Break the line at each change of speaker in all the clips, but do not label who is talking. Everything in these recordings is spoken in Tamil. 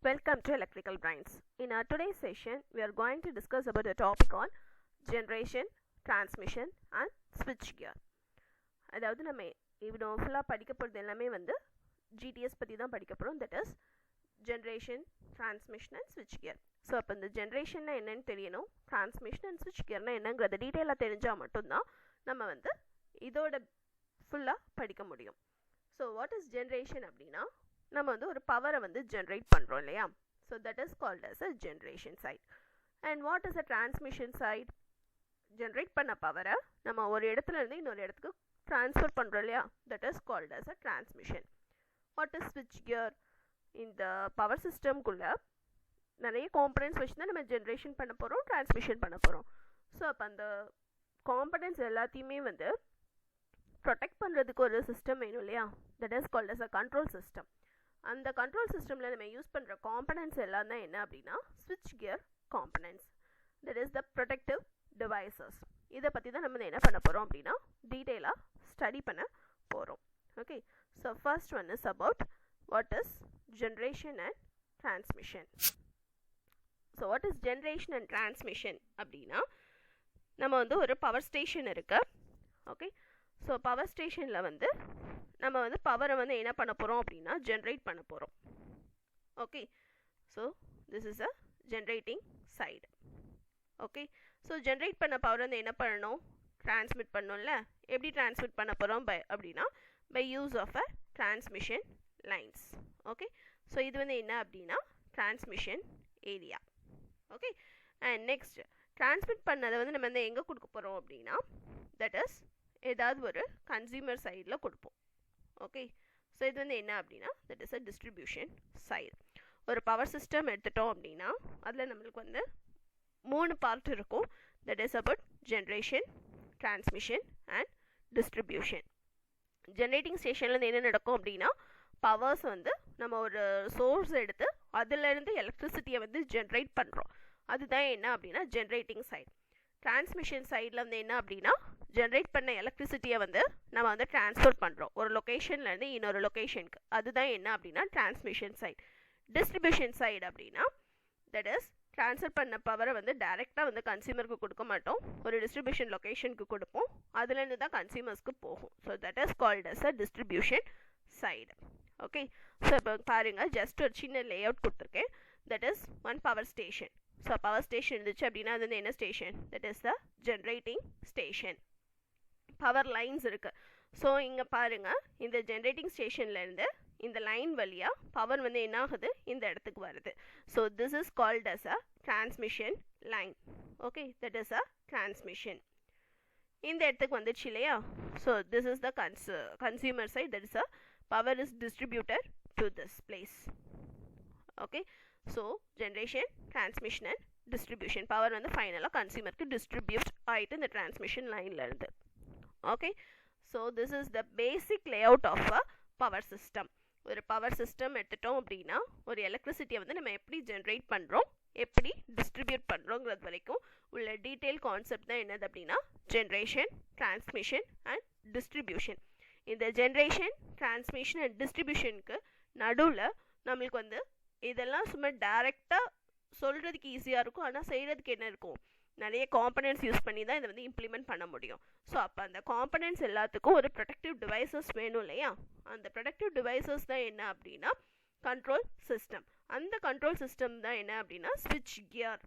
Welcome to Electrical Brains. In our today's session, we are going to discuss about a topic on generation, transmission and switch gear. அதாவது நம்ம இவ்வளோ ஃபுல்லாக படிக்க போகிறது எல்லாமே வந்து ஜிடிஎஸ் பற்றி தான் படிக்க போகிறோம். That is generation, transmission and ஸ்விட்ச் கியர். ஸோ அப்போ இந்த ஜென்ரேஷன்னா என்னென்னு தெரியணும், டிரான்ஸ்மிஷன் அண்ட் ஸ்விட்ச் கியர்னா என்னங்கிறத டீட்டெயிலாக தெரிஞ்சால் மட்டும்தான் நம்ம வந்து இதோட ஃபுல்லாக படிக்க முடியும். ஸோ வாட் இஸ் ஜென்ரேஷன் அப்படின்னா, நம்ம வந்து ஒரு பவரை வந்து ஜென்ரேட் பண்ணுறோம் இல்லையா. So that is called as a generation side. And what is a transmission side? Generate பண்ண பவரை நம்ம ஒரு இடத்துல இருந்து இன்னொரு இடத்துக்கு ட்ரான்ஸ்ஃபர் பண்ணுறோம் இல்லையா, that is called as a transmission. What is ஸ்விட்ச் கியர்? இந்த பவர் சிஸ்டம்குள்ளே நிறைய காம்பனன்ட்ஸ் வச்சு தான் நம்ம ஜென்ரேஷன் பண்ண போகிறோம், டிரான்ஸ்மிஷன் பண்ண போகிறோம். ஸோ அப்போ அந்த காம்பனன்ட்ஸ் எல்லாத்தையுமே வந்து ப்ரொடெக்ட் பண்ணுறதுக்கு ஒரு சிஸ்டம் வேணும் இல்லையா, that is called as a control system. அந்த கண்ட்ரோல் சிஸ்டமில் நம்ம யூஸ் பண்ணுற காம்பனன்ட்ஸ் எல்லாம் தான் என்ன அப்படின்னா ஸ்விட்ச் gear components. That is the protective devices. இதை பற்றி தான் நம்ம என்ன பண்ண போகிறோம் அப்படின்னா டீட்டெயிலாக ஸ்டடி பண்ண போகிறோம். Okay, so first one is about what is generation and transmission. So what is generation and transmission அப்படின்னா, நம்ம வந்து ஒரு பவர் ஸ்டேஷன் இருக்கு. ஓகே, ஸோ பவர் ஸ்டேஷனில் வந்து நம்ம வந்து பவரை வந்து என்ன பண்ண போகிறோம் அப்படின்னா ஜென்ரேட் பண்ண போகிறோம். Okay, so this is a generating side. Okay, so generate பண்ண பவர் வந்து என்ன பண்ணணும், டிரான்ஸ்மிட் பண்ணணும்ல. எப்படி டிரான்ஸ்மிட் பண்ண போகிறோம் அப்படின்னா by use of a transmission lines. Okay, so இது வந்து என்ன அப்படின்னா transmission area. Okay, and next transmit பண்ணதை வந்து நம்ம வந்து எங்கே கொடுக்க போகிறோம் அப்படின்னா தட் இஸ் ஏதாவது ஒரு கன்சியூமர் சைடில் கொடுப்போம். ஓகே, ஸோ இது வந்து என்ன அப்படின்னா that is a distribution side. ஒரு பவர் சிஸ்டம் எடுத்துட்டோம் அப்படின்னா அதில் நம்மளுக்கு வந்து 3 பார்ட் இருக்கும். That is about generation, transmission and distribution. Generating ஸ்டேஷன்லேருந்து என்ன நடக்கும் அப்படின்னா பவர்ஸ் வந்து நம்ம ஒரு சோர்ஸ் எடுத்து அதிலேருந்து எலக்ட்ரிசிட்டியை வந்து ஜென்ரேட் பண்ணுறோம். அதுதான் என்ன அப்படின்னா ஜென்ரேட்டிங் சைடு. டிரான்ஸ்மிஷன் சைடில் வந்து என்ன அப்படின்னா ஜென்ரேட் பண்ண எலக்ட்ரிசிட்டியை வந்து நம்ம வந்து ட்ரான்ஸ்ஃபர் பண்ணுறோம் ஒரு லொக்கேஷன்லேருந்து இன்னொரு லொக்கேஷனுக்கு. அதுதான் என்ன அப்படின்னா டிரான்ஸ்மிஷன் சைடு. டிஸ்ட்ரிபியூஷன் சைடு அப்படின்னா தட் இஸ் ட்ரான்ஸ்ஃபர் பண்ண பவரை வந்து டைரெக்டாக வந்து கன்சியூமருக்கு கொடுக்க மாட்டோம், ஒரு டிஸ்ட்ரிபியூஷன் லொக்கேஷனுக்கு கொடுப்போம், அதுலேருந்து தான் கன்சியூமர்ஸ்க்கு போகும். So that is called as a distribution side. Okay, so இப்போ பாருங்கள், ஜஸ்ட் ஒரு சின்ன லே அவுட் கொடுத்துருக்கேன். That is one power station. So power station இருந்துச்சு அப்படின்னா அது வந்து என்ன station, that is the generating station. Power lines இருக்குது. ஸோ இங்கே பாருங்கள், இந்த ஜென்ரேட்டிங் ஸ்டேஷன்லேருந்து இந்த லைன் வழியாக பவர் வந்து என்ன ஆகுது, இந்த இடத்துக்கு வருது. So this is called as a transmission line. Okay, that is a transmission. இந்த இடத்துக்கு வந்துடுச்சு இல்லையா. So this is the consumer side. That is a power is distributed to this place. Okay, so generation, transmission and distribution. Power வந்து ஃபைனலாக கன்சியூமருக்கு டிஸ்ட்ரிபியூட் ஆகிட்டு இந்த டிரான்ஸ்மிஷன் லைன்லேருந்து. Okay, so this is the basic layout of a power system. ஒரு பவர் சிஸ்டம் எடுத்துட்டோம் அப்படின்னா ஒரு எலக்ட்ரிசிட்டியை வந்து நம்ம எப்படி ஜென்ரேட் பண்ணுறோம், எப்படி டிஸ்ட்ரிபியூட் பண்ணுறோங்கிறது வரைக்கும் உள்ள டீட்டெயில் கான்செப்ட் தான் என்னது அப்படின்னா ஜென்ரேஷன், டிரான்ஸ்மிஷன் அண்ட் டிஸ்ட்ரிபியூஷன். இந்த ஜென்ரேஷன், டிரான்ஸ்மிஷன் அண்ட் டிஸ்ட்ரிபியூஷனுக்கு நடுவில் நம்மளுக்கு வந்து இதெல்லாம் சும்மா டைரெக்டாக சொல்கிறதுக்கு ஈஸியாக இருக்கும், ஆனால் செய்கிறதுக்கு என்ன இருக்கும், நிறைய காம்பனன்ட்ஸ் யூஸ் பண்ணி தான் இதை வந்து இம்ப்ளிமெண்ட் பண்ண முடியும். ஸோ அப்போ அந்த காம்பனன்ட்ஸ் எல்லாத்துக்கும் ஒரு ப்ரொடெக்டிவ் டிவைசஸ் வேணும் இல்லையா. அந்த ப்ரொடெக்டிவ் டிவைசஸ் தான் என்ன அப்படின்னா கண்ட்ரோல் சிஸ்டம். அந்த கண்ட்ரோல் சிஸ்டம் தான் என்ன அப்படின்னா ஸ்விட்ச் கியர்.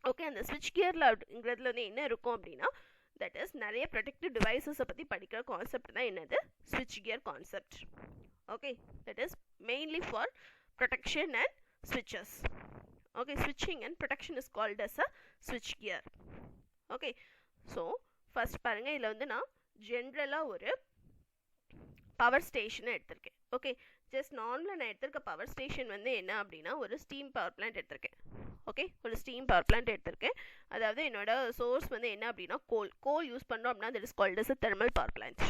ஓகே, அந்த ஸ்விட்ச் கியர்லங்கிறதுல வந்து என்ன இருக்கும் அப்படின்னா தட் இஸ் நிறைய ப்ரொடெக்டிவ் டிவைசஸை பற்றி படிக்கிற கான்செப்ட் தான் என்னது ஸ்விட்ச் gear concept. Okay, that is mainly for protection and switches. Okay, switching and protection is called as a switch gear. Okay, so first பாருங்க, இதில் வந்து நான் ஜென்ரலாக ஒரு பவர் ஸ்டேஷனை எடுத்திருக்கேன். ஓகே, ஜஸ்ட் நார்மலாக நான் எடுத்திருக்க பவர் ஸ்டேஷன் வந்து என்ன அப்படின்னா ஒரு ஸ்டீம் பவர் பிளான்ட் எடுத்திருக்கேன். ஓகே, ஒரு ஸ்டீம் பவர் பிளான்ட் எடுத்திருக்கேன். அதாவது என்னோட சோர்ஸ் வந்து என்ன அப்படின்னா கோல் யூஸ் பண்ணுறோம் அப்படின்னா that is called as a thermal power plant.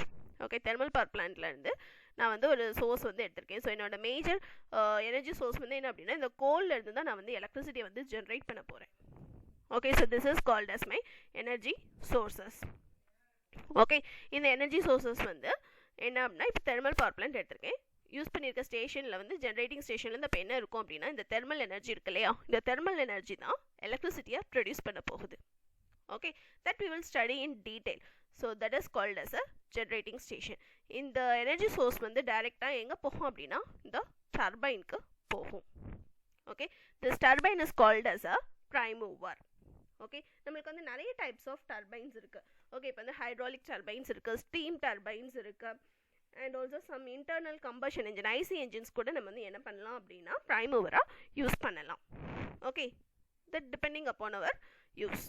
Okay, thermal power பிளான்ட்லேருந்து நான் வந்து ஒரு சோர்ஸ் வந்து எடுத்திருக்கேன். ஸோ என்னோட மேஜர் எனர்ஜி சோர்ஸ் வந்து என்ன அப்படின்னா இந்த கோல்லேருந்து தான் நான் வந்து எலக்ட்ரிசிட்டியை வந்து ஜென்ரேட் பண்ண போகிறேன். Okay, so this is called as my energy sources. Okay, இந்த எனர்ஜி சோர்சஸ் வந்து என்ன அப்படின்னா இப்போ தெர்மல் பவர் பிளான்ட் எடுத்திருக்கேன். யூஸ் பண்ணியிருக்க ஸ்டேஷனில் வந்து ஜென்ரேட்டிங் ஸ்டேஷன்லேருந்து இப்போ என்ன இருக்கும் அப்படின்னா இந்த தெர்மல் எனர்ஜி இருக்கு இல்லையா, இந்த தெர்மல் எனர்ஜி தான் எலக்ட்ரிசிட்டியாக ப்ரொடியூஸ் பண்ண போகுது. Okay, that we will study in detail. So that is called as a generating station. இந்த எனர்ஜி சோர்ஸ் வந்து டைரெக்டாக எங்கே போகும் அப்படின்னா இந்த டர்பைனுக்கு போகும். Okay, this turbine is called as a prime mover. Okay, நம்மளுக்கு வந்து நிறைய டைப்ஸ் ஆஃப் டர்பைன்ஸ் இருக்குது. ஓகே, இப்போ வந்து ஹைட்ராலிக் டர்பைன்ஸ் இருக்குது, ஸ்டீம் டர்பைன்ஸ் இருக்குது, and also some internal combustion engine IC engines கூட நம்ம வந்து என்ன பண்ணலாம் அப்படின்னா ப்ரைம் மூவராக யூஸ் பண்ணலாம். Okay, that depending upon our use.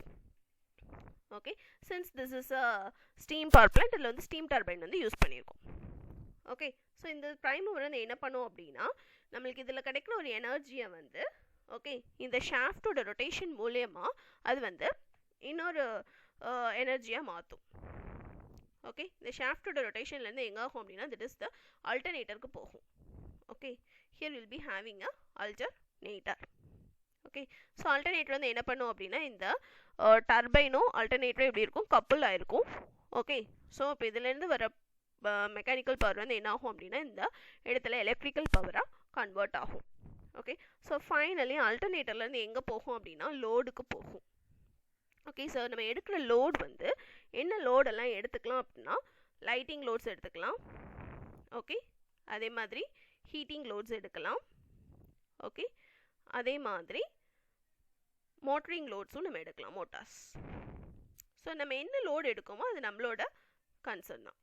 Okay, since this is a steam power plant, இதில் வந்து ஸ்டீம் டர்பைன் வந்து யூஸ் பண்ணியிருக்கோம். ஓகே, ஸோ இந்த ப்ரைம் மூவர் வந்து என்ன பண்ணும் அப்படின்னா நம்மளுக்கு இதில் கிடைக்கிற ஒரு எனர்ஜியை வந்து ஓகே இந்த ஷாஃப்டோட ரொட்டேஷன் மூலியமாக அது வந்து இன்னொரு எனர்ஜியாக மாற்றும். ஓகே, இந்த ஷாஃப்டோட ரொட்டேஷன்லேருந்து எங்கே ஆகும் அப்படின்னா தட் இஸ் த ஆல்டர்னேட்டருக்கு போகும். Okay, here will be having a alternator. Okay, so alternator வந்து என்ன பண்ணும் அப்படின்னா இந்த டர்பைனும் ஆல்டர்னேட்டரும் எப்படி இருக்கும், கப்புள் ஆகிருக்கும். ஓகே, ஸோ இப்போ இதுலேருந்து வர மெக்கானிக்கல் பவர் வந்து என்ன ஆகும் அப்படின்னா இந்த இடத்துல எலக்ட்ரிக்கல் பவராக கன்வெர்ட் ஆகும். ஓகே, ஸோ ஃபைனலி ஆல்டர்னேட்டர்லேருந்து எங்கே போகும் அப்படின்னா லோடுக்கு போகும். ஓகே, ஸோ நம்ம எடுக்கிற லோட் வந்து என்ன லோடெல்லாம் எடுத்துக்கலாம் அப்படின்னா லைட்டிங் லோட்ஸ் எடுத்துக்கலாம். ஓகே, அதே மாதிரி ஹீட்டிங் லோட்ஸ் எடுக்கலாம். ஓகே, அதே மாதிரி மோட்டரிங் லோட்ஸும் நம்ம எடுக்கலாம், மோட்டார்ஸ். ஸோ நம்ம என்ன லோடு எடுக்கோமோ அது நம்மளோட கன்சர்ன் தான்.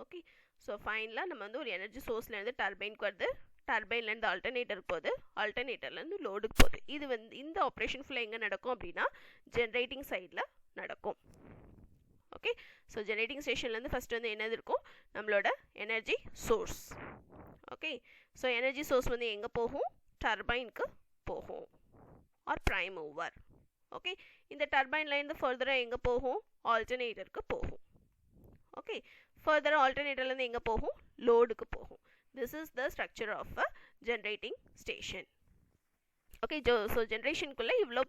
ஓகே, ஸோ ஃபைனலாக நம்ம வந்து ஒரு எனர்ஜி சோர்ஸ்லேருந்து டர்பைனுக்கு வருது, டர்பைன்லேருந்து ஆல்டர்னேட்டருக்கு போகுது, ஆல்டர்னேட்டர்லேருந்து லோடுக்கு போகுது. இது வந்து இந்த ஆப்ரேஷன் ஃபுல்லாக எங்கே நடக்கும் அப்படின்னா ஜென்ரேட்டிங் சைடில் நடக்கும். ஓகே, ஸோ ஜென்ரேட்டிங் ஸ்டேஷன்லேருந்து ஃபஸ்ட் வந்து என்னது இருக்கும், நம்மளோட energy source. Okay, so energy source வந்து எங்கே போகும், டர்பைனுக்கு போகும் ஆர் ப்ரைம் மூவர். ஓகே, இந்த டர்பைன்லேருந்து ஃபர்தராக எங்கே போகும், ஆல்டர்னேட்டருக்கு போகும். ஓகே, ஃபர்தராக ஆல்டர்னேட்டர்லேருந்து எங்கே போகும், லோடுக்கு போகும். This is the structure of a generating station. Okay, so generation குள்ள இவ்வளோ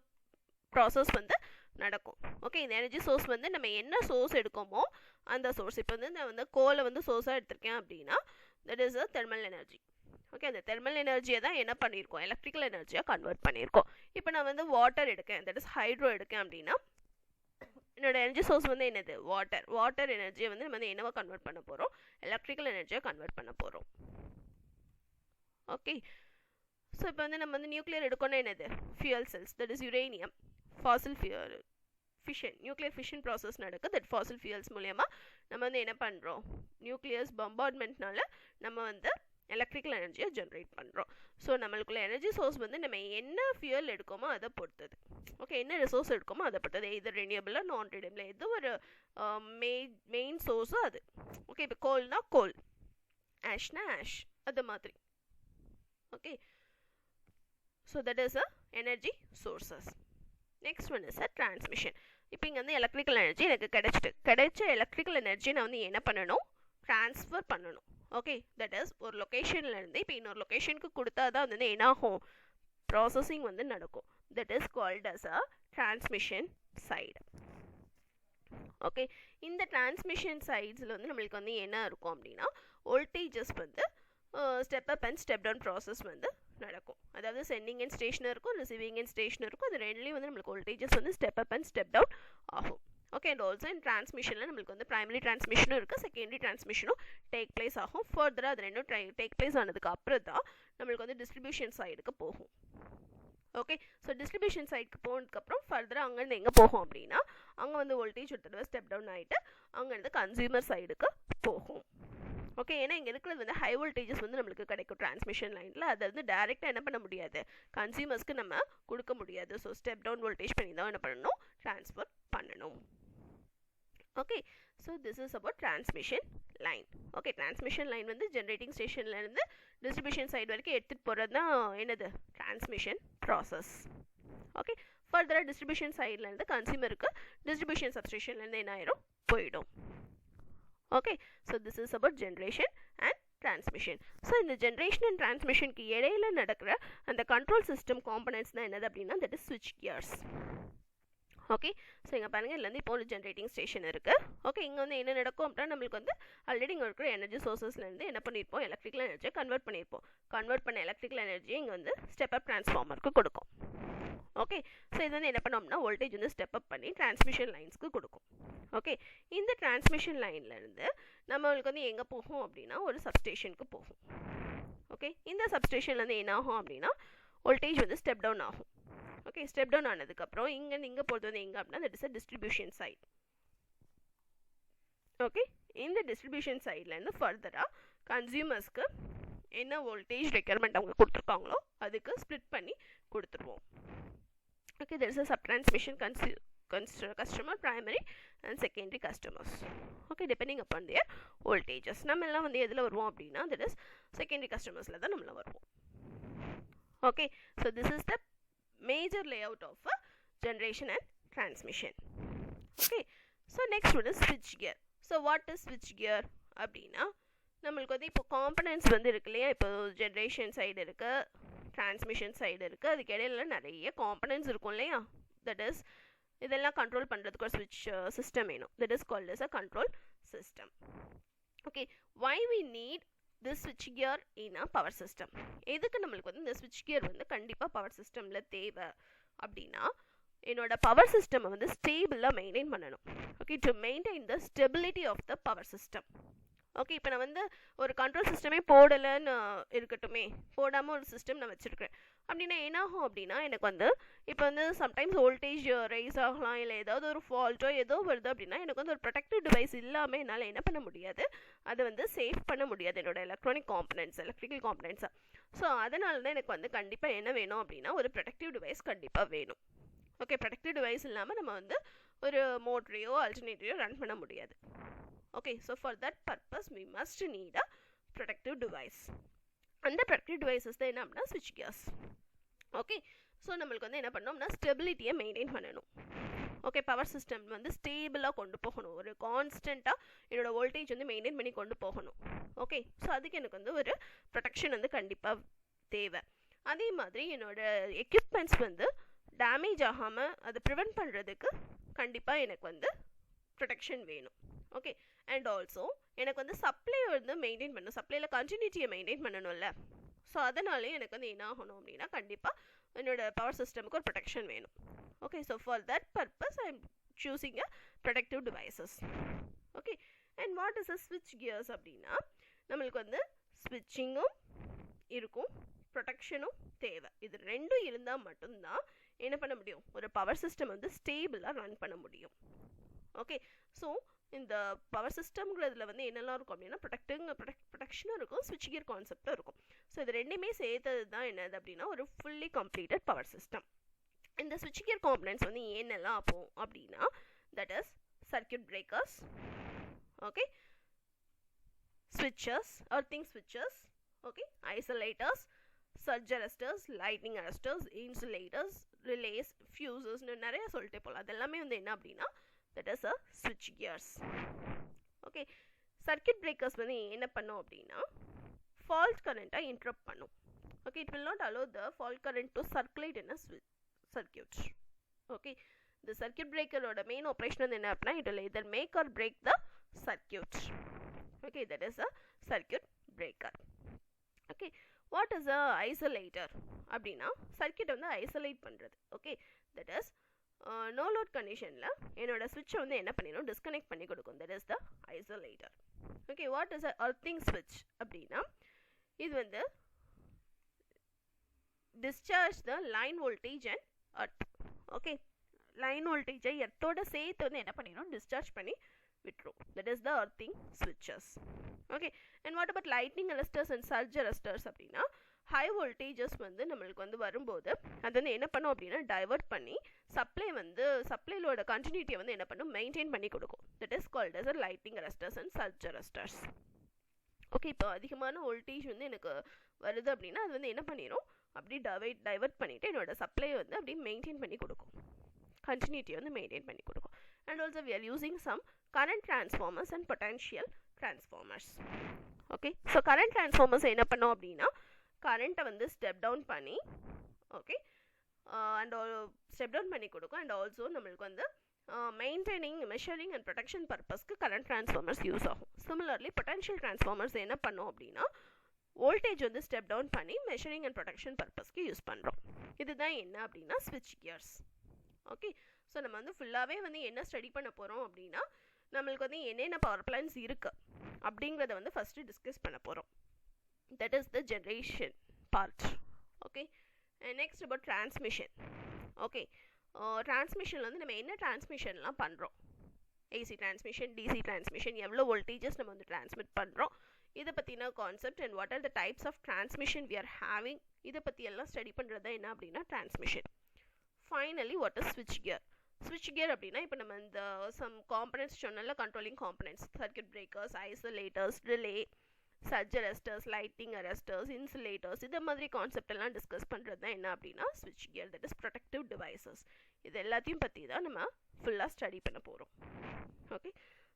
ப்ராசஸ் வந்து நடக்கும். ஓகே, இந்த எனர்ஜி சோர்ஸ் வந்து நம்ம என்ன சோர்ஸ் எடுக்கோமோ அந்த சோர்ஸ், இப்போ வந்து நான் வந்து கோலை வந்து சோர்ஸாக எடுத்திருக்கேன் அப்படின்னா that is a thermal energy. Okay, அந்த தெர்மல் எனர்ஜியை தான் என்ன பண்ணியிருக்கோம், எலக்ட்ரிக்கல் எனர்ஜியாக கன்வெர்ட் பண்ணியிருக்கோம். இப்போ நான் வந்து வாட்டர் எடுக்கேன், தட் இஸ் ஹைட்ரோ எடுக்கேன் அப்படின்னா என்னோட எனர்ஜி சோர்ஸ் வந்து என்னது, வாட்டர் எனர்ஜியை வந்து நம்ம வந்து என்னவா கன்வெர்ட் பண்ண போகிறோம், எலக்ட்ரிக்கல் எனர்ஜியாக கன்வெர்ட் பண்ண போகிறோம். ஓகே, ஸோ இப்போ வந்து நம்ம வந்து நியூக்ளியர் எடுக்கணும், என்னது fuel cells, that is uranium, fossil fuel fission, nuclear fission process நடக்குது. தட் ஃபாசில் ஃபியூயல்ஸ் மூலயமா நம்ம வந்து என்ன பண்ணுறோம், நியூக்ளியஸ் பம்பார்ட்மெண்ட்னால நம்ம வந்து எலக்ட்ரிக்கல் எனர்ஜியை ஜென்ரேட் பண்ணுறோம். ஸோ நம்மளுக்குள்ள எனர்ஜி சோர்ஸ் வந்து நம்ம என்ன ஃபியூயல் எடுக்கோமோ அதை பொறுத்தது. ஓகே, என்ன ரிசோர்ஸ் எடுக்கோமோ அதை பொறுத்தது, இது ரெனியூபிளாக நான் ரெனியூபிளாக எது ஒரு மெயின் சோர்ஸும் அது. ஓகே, இப்போ கோல்னா கோல், ஆஷ்னா ஆஷ், அது மாதிரி. Okay, so that is a energy sources. Next one is a transmission. இப்போ இங்கே வந்து எலக்ட்ரிக்கல் எனர்ஜி எனக்கு கிடைச்ச எலக்ட்ரிக்கல் எனர்ஜி நான் வந்து என்ன பண்ணணும், ட்ரான்ஸ்ஃபர் பண்ணணும். ஓகே, தட் இஸ் ஒரு லொக்கேஷன்லேருந்து இப்போ இன்னொரு லொக்கேஷனுக்கு கொடுத்தா தான் வந்து என்னாகும், ப்ராசஸிங் வந்து நடக்கும். That is called as a transmission side. Okay, இந்த டிரான்ஸ்மிஷன் சைட்ஸில் வந்து நம்மளுக்கு வந்து என்ன இருக்கும் அப்படின்னா வோல்டேஜஸ் வந்து step up and step down process வந்து நடக்கும். அதாவது சென்டிங் அண்ட் ஸ்டேஷன் இருக்கும், ரிசீவிங் அண்ட் ஸ்டேஷன் இருக்கும். அது ரெண்டுலேயும் வந்து நம்மளுக்கு வோல்டேஜஸ் வந்து step up and step down ஆகும். ஓகே, அண்ட் ஆல்சோ இன் டிரான்ஸ்மிஷனில் நம்மளுக்கு வந்து ப்ரைமரி டிரான்ஸ்மிஷனும் இருக்குது, செகண்டரி டிரான்ஸ்மிஷனும் டேக் பிளேஸ் ஆகும். ஃபர்தராக அது ரெண்டும் டேக் பிளேஸ் ஆனதுக்கு அப்புறம் தான் நம்மளுக்கு வந்து டிஸ்ட்ரிபியூஷன் சைடுக்கு போகும். ஓகே, ஸோ டிஸ்ட்ரிபியூஷன் சைடுக்கு போனதுக்கப்புறம் ஃபர்தராக அங்கேருந்து எங்கே போகும் அப்படின்னா அங்கே வந்து வோல்டேஜ் ஒரு தடவை ஸ்டெப் டவுன் ஆகிட்டு அங்கேருந்து கன்சியூமர் சைடுக்கு போகும். ஓகே, ஏன்னா இங்கே இருக்கிறது வந்து ஹை வோல்டேஜஸ் வந்து நம்மளுக்கு கிடைக்கும் டிரான்ஸ்மிஷன் லைனில். அதை வந்து டேரெக்டாக என்ன பண்ண முடியாது, கன்சியூமர்ஸ்க்கு நம்ம கொடுக்க முடியாது. ஸோ ஸ்டெப் டவுன் வோல்டேஜ் பண்ணி தான் என்ன பண்ணணும், ட்ரான்ஸ்ஃபர் பண்ணணும். Okay, so this is about transmission line. Okay, transmission line வந்து ஜென்ரேட்டிங் ஸ்டேஷன்லேருந்து டிஸ்ட்ரிபியூஷன் சைடு வரைக்கும் எடுத்துகிட்டு போகிறது தான் என்னது, டிரான்ஸ்மிஷன் ப்ராசஸ். ஓகே, ஃபர்தராக டிஸ்ட்ரிபியூஷன் சைட்லேருந்து கன்சியூமருக்கு டிஸ்ட்ரிபியூஷன் சப்ஸ்டேஷன்லேருந்து என்ன ஆயிரும், போயிடும். Okay, so this is about generation and transmission. So இந்த ஜென்ரேஷன் அண்ட் டிரான்ஸ்மிஷனுக்கு இடையில நடக்கிற அந்த கண்ட்ரோல் சிஸ்டம் காம்பனன்ட்ஸ் தான் என்னது அப்படின்னா தட் இஸ் ஸ்விட்ச் கியர்ஸ். ஓகே. ஸோ இங்கே பாருங்கள், இதில் வந்து இப்போ ஒரு ஜென்ரேட்டிங் ஸ்டேஷன் இருக்குது. ஓகே, இங்கே வந்து என்ன நடக்கும் அப்படின்னா நம்மளுக்கு வந்து ஆல்ரெடி இங்கே இருக்கிற எனர்ஜி சோர்ஸஸ்லேருந்து என்ன பண்ணியிருப்போம், எலக்ட்ரிக்கல் எனர்ஜியை கன்வெர்ட் பண்ணியிருப்போம். கன்வெர்ட் பண்ண எலக்ட்ரிக்கல் எனர்ஜியை இங்கே வந்து ஸ்டெப் அப் டிரான்ஸ்ஃபார்மருக்கு கொடுக்கும். ஓகே, ஸோ இது வந்து என்ன பண்ணோம்னா வோல்டேஜ் வந்து ஸ்டெப் அப் பண்ணி டிரான்ஸ்மிஷன் லைன்ஸ்க்கு கொடுக்கும். ஓகே, இந்த டிரான்ஸ்மிஷன் லைன்லேருந்து நம்மளுக்கு வந்து எங்கே போகும் அப்படின்னா ஒரு சப்ஸ்டேஷனுக்கு போகும். ஓகே, இந்த சப்ஸ்டேஷன்லேருந்து என்ன ஆகும் அப்படின்னா வோல்டேஜ் வந்து ஸ்டெப் டவுன் ஆகும். ஓகே, ஸ்டெப் டவுன் ஆனதுக்கப்புறம் இங்கே போகிறது வந்து எங்கே அப்படின்னா that is a distribution side. Okay, இந்த டிஸ்ட்ரிபியூஷன் சைட்லேருந்து ஃபர்தராக கன்சியூமர்ஸ்க்கு என்ன வோல்டேஜ் ரெக்யர்மெண்ட் அவங்க கொடுத்துருக்காங்களோ அதுக்கு ஸ்ப்ளிட் பண்ணி கொடுத்துருவோம். Okay, there is a subtransmission customer, primary and secondary customers. Okay, depending upon their voltages. நம்ம எல்லாம் வந்து எதில் வருவோம் அப்படின்னா that is secondary customersல தான் நம்மள வருவோம். Okay, so this is the major layout of a generation and transmission. Okay, so next one is switch gear. So what is switch gear அப்படின்னா நம்மளுக்கு வந்து இப்போ காம்பனன்ட்ஸ் வந்து இருக்கு இல்லையா, இப்போ ஜென்ரேஷன் சைடு இருக்கு, டிரான்ஸ்மிஷன் சைடு இருக்குது, அதுக்கு இடையில நிறைய காம்பனன்ட்ஸ் இருக்கும் இல்லையா. தட் இஸ் இதெல்லாம் கண்ட்ரோல் பண்ணுறதுக்கு ஒரு ஸ்விட்ச் சிஸ்டம் வேணும். That is called as a control system. Okay, why we need this ஸ்விட்ச் gear in a power system. எதுக்கு நம்மளுக்கு வந்து இந்த ஸ்விட்ச் கியர் வந்து கண்டிப்பாக பவர் சிஸ்டமில் தேவை அப்படின்னா என்னோட பவர் சிஸ்டம் வந்து ஸ்டேபிளாக மெயின்டைன் பண்ணணும். Okay, to maintain the stability of the power system. Okay, இப்போ நான் வந்து ஒரு கண்ட்ரோல் சிஸ்டமே போடலைன்னு இருக்கட்டுமே, போடாமல் ஒரு சிஸ்டம் நான் வச்சுருக்கேன் அப்படின்னா என்னாகும் அப்படின்னா எனக்கு வந்து இப்போ வந்து சம்டைம்ஸ் வோல்டேஜ் ரைஸ் ஆகலாம், இல்லை ஏதாவது ஒரு ஃபால்ட்டோ ஏதோ வருது அப்படின்னா எனக்கு வந்து ஒரு ப்ரொடெக்டிவ் டிவைஸ் இல்லாமல் என்னால் என்ன பண்ண முடியாது, அதை வந்து சேவ் பண்ண முடியாது என்னோட எலக்ட்ரானிக் காம்பனன்ட்ஸ், எலக்ட்ரிக்கல் காம்பனன்ட்ஸை. ஸோ அதனால தான் எனக்கு வந்து கண்டிப்பாக என்ன வேணும் அப்படின்னா ஒரு ப்ரொடெக்டிவ் டிவைஸ் கண்டிப்பாக வேணும். ஓகே, ப்ரொடெக்டிவ் டிவைஸ் இல்லாமல் நம்ம வந்து ஒரு மோட்டரையோ அல்டர்னேட்டிவோ ரன் பண்ண முடியாது. Okay, so for that purpose we must need a protective device. And the protective devices தான் என்ன அப்படின்னா switch gears. Okay, so நம்மளுக்கு வந்து என்ன பண்ணோம்னா ஸ்டெபிலிட்டியை மெயின்டைன் பண்ணணும். ஓகே, பவர் சிஸ்டம் வந்து ஸ்டேபிளாக கொண்டு போகணும், ஒரு கான்ஸ்டண்ட்டாக என்னோட வோல்டேஜ் வந்து மெயின்டைன் பண்ணி கொண்டு போகணும். ஓகே, ஸோ அதுக்கு எனக்கு வந்து ஒரு ப்ரொடெக்ஷன் வந்து கண்டிப்பாக தேவை. அதே மாதிரி என்னோட எக்யூப்மெண்ட்ஸ் வந்து டேமேஜ் ஆகாமல் அதை ப்ரிவெண்ட் பண்ணுறதுக்கு கண்டிப்பாக எனக்கு வந்து ப்ரொடெக்ஷன் வேணும். ஓகே, அண்ட் ஆல்சோ எனக்கு வந்து சப்ளை வந்து மெயின்டைன் பண்ணணும், சப்ளையில் கண்டினியூட்டியை மெயின்டைன் பண்ணணும்ல. ஸோ அதனாலே எனக்கு வந்து என்ன ஆகணும் அப்படின்னா கண்டிப்பாக என்னோட பவர் சிஸ்டமுக்கு ஒரு ப்ரொடெக்ஷன் வேணும். Okay, so for that purpose I am choosing a protective devices. Okay, and what is அ ஸ்விட்ச் கியர்ஸ் அப்படின்னா நம்மளுக்கு வந்து ஸ்விட்சிங்கும் இருக்கும், ப்ரொடெக்ஷனும் தேவை. இது ரெண்டும் இருந்தால் மட்டும்தான் என்ன பண்ண முடியும், ஒரு பவர் சிஸ்டம் வந்து ஸ்டேபிளாக ரன் பண்ண முடியும். ஓகே, ஸோ இந்த பவர் சிஸ்டம்ங்கிறதுல வந்து என்னெல்லாம் இருக்கும் அப்படின்னா ப்ரொடெக்ஷனும் இருக்கும், ஸ்விட்ச் கியர் கான்செப்டும் இருக்கும். ஸோ இது ரெண்டுமே சேர்த்தது தான் என்னது அப்படின்னா ஒரு ஃபுல்லி கம்ப்ளீட்டட் பவர் சிஸ்டம். இந்த ஸ்விட்ச் கியர் காம்பனன்ட்ஸ் வந்து என்னெல்லாம் ஆகும் அப்படின்னா that is circuit breakers, okay, switches, earthing switches, okay, isolators, surge arresters, lightning arresters, insulators, relays, fuses நிறைய சொல்லிட்டே போகலாம். அதெல்லாமே வந்து என்ன அப்படின்னா that is a switch gears. okay, circuit breakers வந்து என்ன பண்ணும் அப்படின்னா fault current interrupt பண்ணும். okay, it will not allow the fault current to circulate in a circuit. okay, the circuit breaker ஓட main operation வந்து என்ன அப்படின்னா it will either make or break the circuit. okay, that is a circuit breaker. okay, what is a isolator அப்படின்னா சர்க்யூட் வந்து ஐசோலேட் பண்ணுறது. Okay, that is no load கண்டிஷனில் என்னோட ஸ்விட்சை வந்து என்ன பண்ணிடும், டிஸ்கனெக்ட் பண்ணி கொடுக்கும். That is the isolator. Okay, what is a earthing ஸ்விட்ச் அப்படின்னா இது வந்து discharge the line voltage and earth. Okay, line வோல்டேஜை எர்த்தோட சேர்த்து வந்து என்ன பண்ணிடும், டிஸ்சார்ஜ் பண்ணி விட்டுரும். தட் இஸ் த அர்த்திங் ஸ்விட்சஸ். Okay, and what about lightning arresters and surge arresters அப்படின்னா ஹை வோல்டேஜஸ் வந்து நம்மளுக்கு வந்து வரும்போது அது வந்து என்ன பண்ணும் அப்படின்னா டைவர்ட் பண்ணி சப்ளைலோட கண்டினியூட்டியை வந்து என்ன பண்ணும், மெயின்டைன் பண்ணி கொடுக்கும். That is called as a lightning arresters and surge arresters. Okay, இப்போ அதிகமான வோல்டேஜ் வந்து எனக்கு வருது அப்படின்னா அது வந்து என்ன பண்ணிடும், அப்படி டைவர்ட் பண்ணிவிட்டு என்னோட சப்ளையை வந்து அப்படி மெயின்டைன் பண்ணி கொடுக்கும், கண்டினியூட்டியை வந்து மெயின்டைன் பண்ணி கொடுக்கும். And also we are using some current transformers and potential transformers. Okay, so current transformers என்ன பண்ணோம் அப்படின்னா கரண்ட்டை வந்து ஸ்டெப் டவுன் பண்ணி ஓகே அண்ட் ஸ்டெப் டவுன் பண்ணி கொடுக்கும். அண்ட் ஆல்சோ நம்மளுக்கு வந்து மெயின்டைனிங், மெஷரிங் அண்ட் ப்ரொடெக்ஷன் பர்பஸ்க்கு கரண்ட் ட்ரான்ஸ்ஃபார்மர்ஸ் யூஸ் ஆகும். சிமிலர்லி பொட்டன்ஷியல் ட்ரான்ஸ்ஃபார்மர்ஸ் என்ன பண்ணோம் அப்படின்னா வோல்டேஜ் வந்து ஸ்டெப் டவுன் பண்ணி மெஷரிங் அண்ட் ப்ரொடெக்ஷன் பர்பஸ்க்கு யூஸ் பண்ணுறோம். இதுதான் என்ன அப்படின்னா ஸ்விட்ச் கியர்ஸ். ஓகே, ஸோ நம்ம வந்து ஃபுல்லாகவே வந்து என்ன ஸ்டடி பண்ண போகிறோம் அப்படின்னா நம்மளுக்கு வந்து என்னென்ன பவர் பிளான்ஸ் இருக்குது அப்படிங்கிறத வந்து ஃபஸ்ட்டு டிஸ்கஸ் பண்ண போகிறோம். That is the generation part. Okay, next about transmission. Okay, டிரான்ஸ்மிஷனில் வந்து நம்ம என்ன டிரான்ஸ்மிஷன்லாம் பண்ணுறோம், ஏசி டிரான்ஸ்மிஷன், டிசி டிரான்ஸ்மிஷன், எவ்வளோ வோல்டேஜஸ் நம்ம வந்து டிரான்ஸ்மிட் பண்ணுறோம், இதை பற்றின concept and what are the types of transmission we are having, இதை பற்றி எல்லாம் ஸ்டடி பண்ணுறது என்ன அப்படின்னா டிரான்ஸ்மிஷன். ஃபைனலி வாட் இஸ் ஸ்விட்ச் கியர். ஸ்விட்ச் கியர் அப்படின்னா இப்போ நம்ம இந்த சம் காம்பனன்ட்ஸ் சொன்னால controlling components, circuit breakers, ஐசோலேட்டர்ஸ், relay, surge அரெஸ்டர்ஸ், lighting அரெஸ்டர்ஸ், insulators, இது மாதிரி கான்செப்ட் எல்லாம் டிஸ்கஸ் பண்ணுறது தான் என்ன அப்படின்னா ஸ்விட்ச் gear. That is protective devices. இது எல்லாத்தையும் பற்றி தான் நம்ம ஃபுல்லாக ஸ்டடி பண்ண போகிறோம். Okay,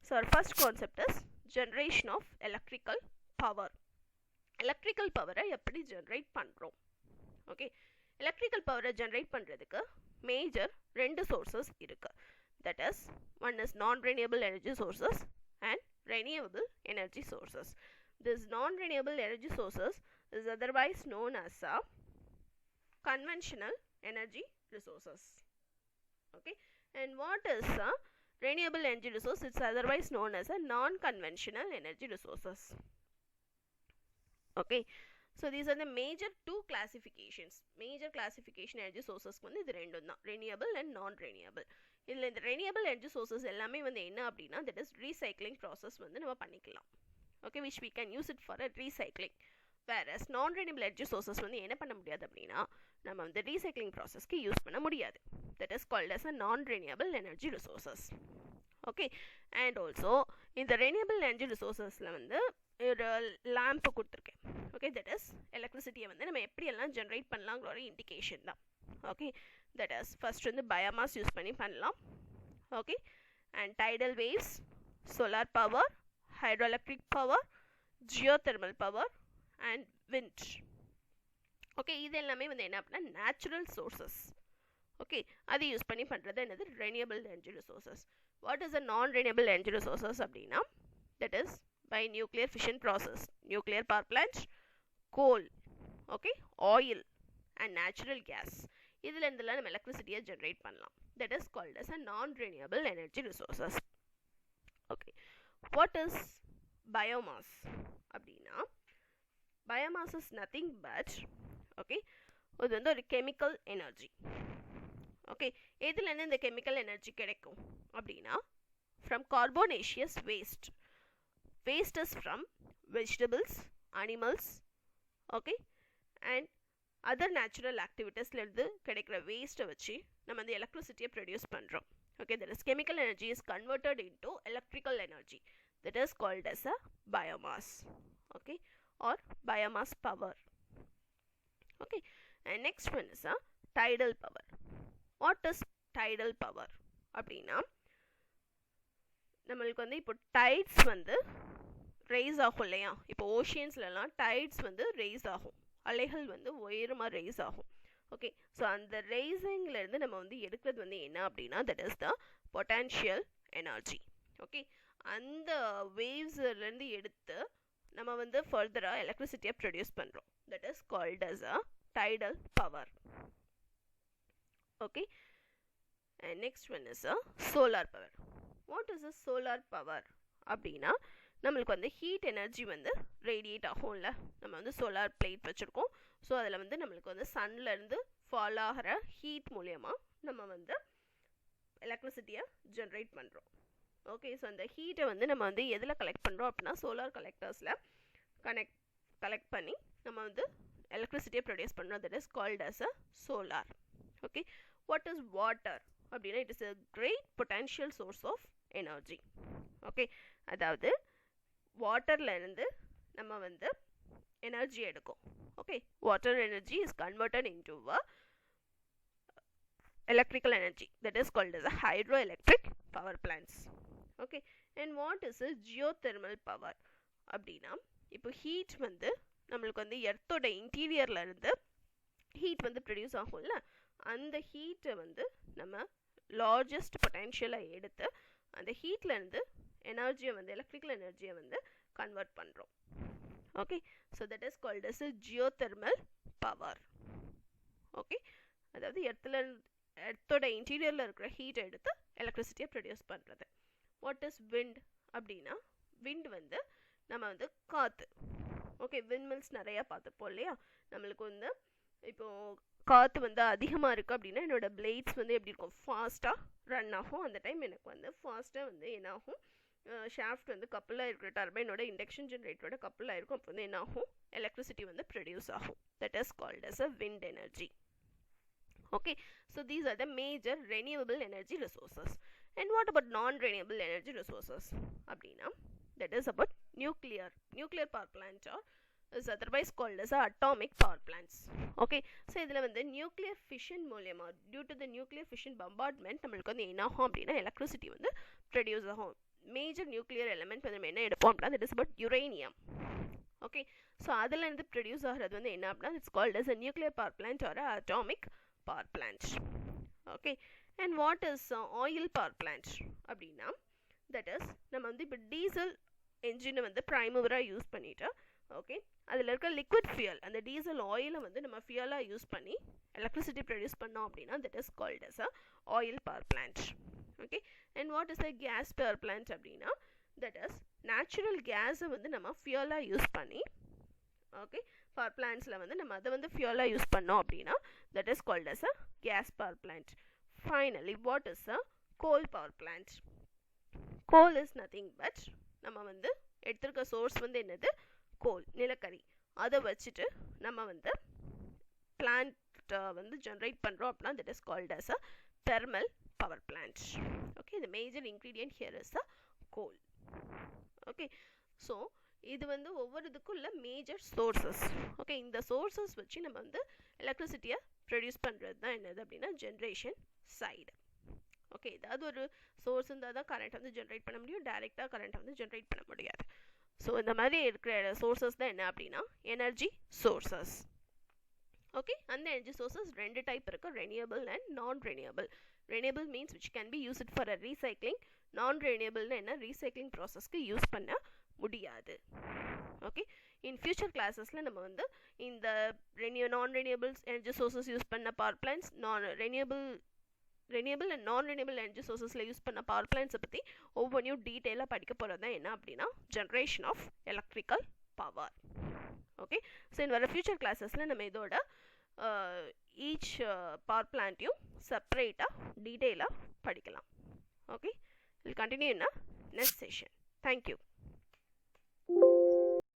so our first concept is generation of electrical power. Electrical பவரை எப்படி ஜென்ரேட் பண்ணுறோம். ஓகே, எலக்ட்ரிக்கல் பவரை ஜென்ரேட் பண்ணுறதுக்கு மேஜர் 2 சோர்சஸ் இருக்குது. தட் இஸ் ஒன் இஸ் நான் renewable energy sources and renewable energy sources. This non-renewable energy sources is otherwise known as a conventional energy resources. Okay, and what is a renewable energy resource? It's otherwise known as a non-conventional energy resources. Okay, so these are the major 2 classifications. Major classification energy sources வந்து இது ரெண்டும் தான், renewable and non-renewable. இதில் இந்த renewable energy sources எல்லாமே வந்து என்ன அப்படின்னா that is recycling process வந்து நம்ம பண்ணிக்கலாம். Okay, which we can use it for a recycling. Whereas non-renewable energy sources வந்து என்ன பண்ண முடியாது அப்படின்னா நம்ம வந்து recycling processக்கு யூஸ் பண்ண முடியாது. That is called as a non-renewable energy resources. Okay, and also இந்த renewable energy resourcesல வந்து ஒரு lamp கொடுத்துருக்கேன். Okay, that is electricity வந்து நம்ம எப்படி எல்லாம் ஜென்ரேட் பண்ணலாங்கிற ஒரு இண்டிகேஷன் தான். Okay, that is first வந்து biomass யூஸ் பண்ணி பண்ணலாம். Okay, and tidal waves, solar power, hydroelectric power, geothermal power and wind. Okay, இது எல்லாமே வந்து என்ன அப்படின்னா natural sources. Okay, அது யூஸ் பண்ணி பண்ணுறது என்னது renewable energy resources. What is a non-renewable energy resources அப்படின்னா that is by nuclear fission process, nuclear power plant, coal, okay, oil and natural gas. இதில் இருந்தெல்லாம் நம்ம எலக்ட்ரிசிட்டியை ஜென்ரேட் பண்ணலாம். That is called as a non-renewable energy resources. Okay, what is biomass அப்படின்னா biomass is nothing but okay, இது வந்து ஒரு chemical energy. Okay, எதுலேருந்து இந்த chemical energy கிடைக்கும் அப்படின்னா from carbonaceous waste. Waste is from vegetables, animals, okay, and other natural activities இருந்து கிடைக்கிற waste வச்சு நம்ம இந்த எலக்ட்ரிசிட்டியை ப்ரொடியூஸ் பண்ணுறோம். Okay, that is chemical energy is converted into electrical energy. That is called as a biomass. Okay, or biomass power. Okay, and next one is a tidal power. What is tidal power அப்படின்னா நம்மளுக்கு வந்து இப்போ டைட்ஸ் வந்து ரைஸ் ஆகும் இல்லையா, இப்போ ஓஷியன்ஸ்லலாம் டைட்ஸ் வந்து ரைஸ் ஆகும், அலைகள் வந்து உயரமாக ரைஸ் ஆகும். ஓகே, ஸோ அந்த ரைசிங்லேருந்து நம்ம வந்து எடுக்கிறது வந்து என்ன அப்படின்னா that is the potential energy. Okay, அந்த வேவ்ஸ்லேருந்து எடுத்து நம்ம வந்து ஃபர்தராக எலக்ட்ரிசிட்டியை ப்ரொடியூஸ் பண்ணுறோம். That is called as a tidal power. Okay, and next one is a solar power. What is a solar power அப்படின்னா நம்மளுக்கு வந்து ஹீட் எனர்ஜி வந்து ரேடியேட் ஆகும்ல, நம்ம வந்து சோலார் பிளேட் வச்சுருக்கோம். ஸோ அதில் வந்து நம்மளுக்கு வந்து சன்லேருந்து ஃபால் ஆகிற ஹீட் மூலயமா நம்ம வந்து எலக்ட்ரிசிட்டியை ஜென்ரேட் பண்ணுறோம். ஓகே, ஸோ அந்த ஹீட்டை வந்து நம்ம வந்து எதில் கலெக்ட் பண்ணுறோம் அப்படின்னா சோலார் கலெக்டர்ஸில் கலெக்ட் பண்ணி நம்ம வந்து எலக்ட்ரிசிட்டியை ப்ரொடியூஸ் பண்ணுறோம். That is called as a solar. Okay, what is water அப்படின்னா it is a great potential source of energy. Okay, அதாவது வாட்டர்ல இருந்து நம்ம வந்து எனர்ஜி எடுக்கும். Okay, water energy is converted into a electrical energy that is called as a hydroelectric power plants. Okay, and what is a geothermal power அப்படின்னா இப்போ ஹீட் வந்து நம்மளுக்கு வந்து எர்த்தோட இன்டீரியர்ல இருந்து ஹீட் வந்து ப்ரொடியூஸ் ஆகும்ல, அந்த ஹீட்டை வந்து நம்ம லார்ஜஸ்ட் பொட்டென்ஷியலாக எடுத்து அந்த ஹீட்லேருந்து எனர்ஜியை வந்து எலக்ட்ரிக்கல் எனர்ஜியை வந்து கன்வெர்ட் பண்ணுறோம். Okay, so that is called as geothermal power. Okay, அதாவது எர்த்தோட இன்டீரியரில் இருக்கிற ஹீட்டை எடுத்து எலக்ட்ரிசிட்டியை ப்ரொடியூஸ் பண்ணுறது. வாட் இஸ் விண்ட் அப்படின்னா, விண்ட் வந்து நம்ம வந்து காற்று. ஓகே, விண்ட்மில்ஸ் நிறையா பார்த்துப்போம் இல்லையா. நம்மளுக்கு வந்து இப்போது காற்று வந்து அதிகமாக இருக்குது அப்படின்னா என்னோடய பிளேட்ஸ் வந்து எப்படி இருக்கும், ஃபாஸ்ட்டாக ரன் ஆகும். அந்த டைம் எனக்கு வந்து ஃபாஸ்ட்டாக வந்து என்னாகும், ஷாஃப்ட் வந்து கப்பலாக இருக்கிற டர்பைனோட இண்டக்ஷன் ஜென்ரேட்டரோட கப்பலாக இருக்கும். அப்போ வந்து என்னாகும், எலக்ட்ரிசிட்டி வந்து ப்ரொடியூஸ் ஆகும். That is called as a wind energy. Okay, so these are the major renewable energy resources. And what about non-renewable energy resources? Abdina, that is about nuclear power plant, or is otherwise called as atomic power plants. Okay, so idhula வந்து nuclear fission மூலமா, due to the nuclear fission bombardment நம்மளுக்கு வந்து என்ன ஆகும் அப்படின்னா electricity வந்து produce ஆகும். Major nuclear element வந்து நம்ம என்ன எடுப்போம் அப்படின்னா, that is about uranium. Okay, so அதில் இருந்து ப்ரொடியூஸ் ஆகிறது வந்து என்ன அப்படின்னா, it's called as a nuclear power plant or a atomic power plant. Okay, and what is oil power plant அப்படின்னா, that is நம்ம வந்து இப்போ டீசல் என்ஜினை வந்து ப்ரைமராக யூஸ் பண்ணிவிட்டு, ஓகே, அதில் இருக்க லிக்விட் ஃபியூயல், அந்த டீசல் ஆயிலை வந்து நம்ம ஃபியூயலாக யூஸ் பண்ணி எலக்ட்ரிசிட்டி ப்ரொடியூஸ் பண்ணோம் அப்படின்னா, that is called as a oil power plant. Okay, and what is a gas power plant அப்படின்னா, that is நேச்சுரல் கேஸை வந்து நம்ம ஃபியூயலாக யூஸ் பண்ணி, ஓகே, பவர் பிளான்ட்ஸில் வந்து நம்ம அதை வந்து ஃபியூயலாக யூஸ் பண்ணோம் அப்படின்னா, that is called as a gas power plant. Finally, what is a coal power plant? Coal is nothing but நம்ம வந்து எடுத்திருக்க சோர்ஸ் வந்து என்னது, கோல், நிலக்கரி. அதை வச்சுட்டு நம்ம வந்து பிளான்ட் வந்து ஜென்ரேட் பண்ணுறோம் அப்படின்னா, that is called as a thermal power plant. Okay, the major ingredient here is the coal. Okay, so இது வந்து ஒவ்வொரு இதுக்கும் உள்ள மேஜர் சோர்சஸ். ஓகே, இந்த சோர்சஸ் வச்சு நம்ம வந்து எலக்ட்ரிசிட்டியை ப்ரொடியூஸ் பண்ணுறது தான் என்னது அப்படின்னா ஜென்ரேஷன் சைடு. ஓகே, ஏதாவது ஒரு சோர்ஸ் இருந்தால் தான் கரண்ட் வந்து ஜென்ரேட் பண்ண முடியும், டைரெக்டாக கரண்ட்டை வந்து ஜென்ரேட் பண்ண முடியாது. ஸோ இந்த மாதிரி இருக்கிற சோர்சஸ் தான் என்ன அப்படின்னா எனர்ஜி சோர்சஸ். ஓகே, அந்த எனர்ஜி சோர்சஸ் ரெண்டு டைப் இருக்குது, renewable and non renewable. Renewable means which can be used for a recycling. நான் ரெனியூவபிள்னா என்ன, ரீசைக்ளிங் ப்ராசஸ்க்கு யூஸ் பண்ண முடியாது. ஓகே, இன் ஃபியூச்சர் கிளாஸஸில் நம்ம வந்து இந்த non renewables energy sources use பண்ண power plants, renewable and non renewable energy சோர்சஸில் யூஸ் பண்ண பவர் பிளான்ட்ஸை பற்றி ஒவ்வொன்றையும் டீட்டெயிலாக படிக்க போகிறது தான் என்ன அப்படின்னா generation of electrical power. Okay, so இந்த வர ஃபியூச்சர் கிளாஸஸில் நம்ம இதோட ஈச் பவர் பிளான்ட்டையும் செப்பரேட்டாக டீட்டெயிலாக படிக்கலாம். Okay, will continue in next session. Thank you.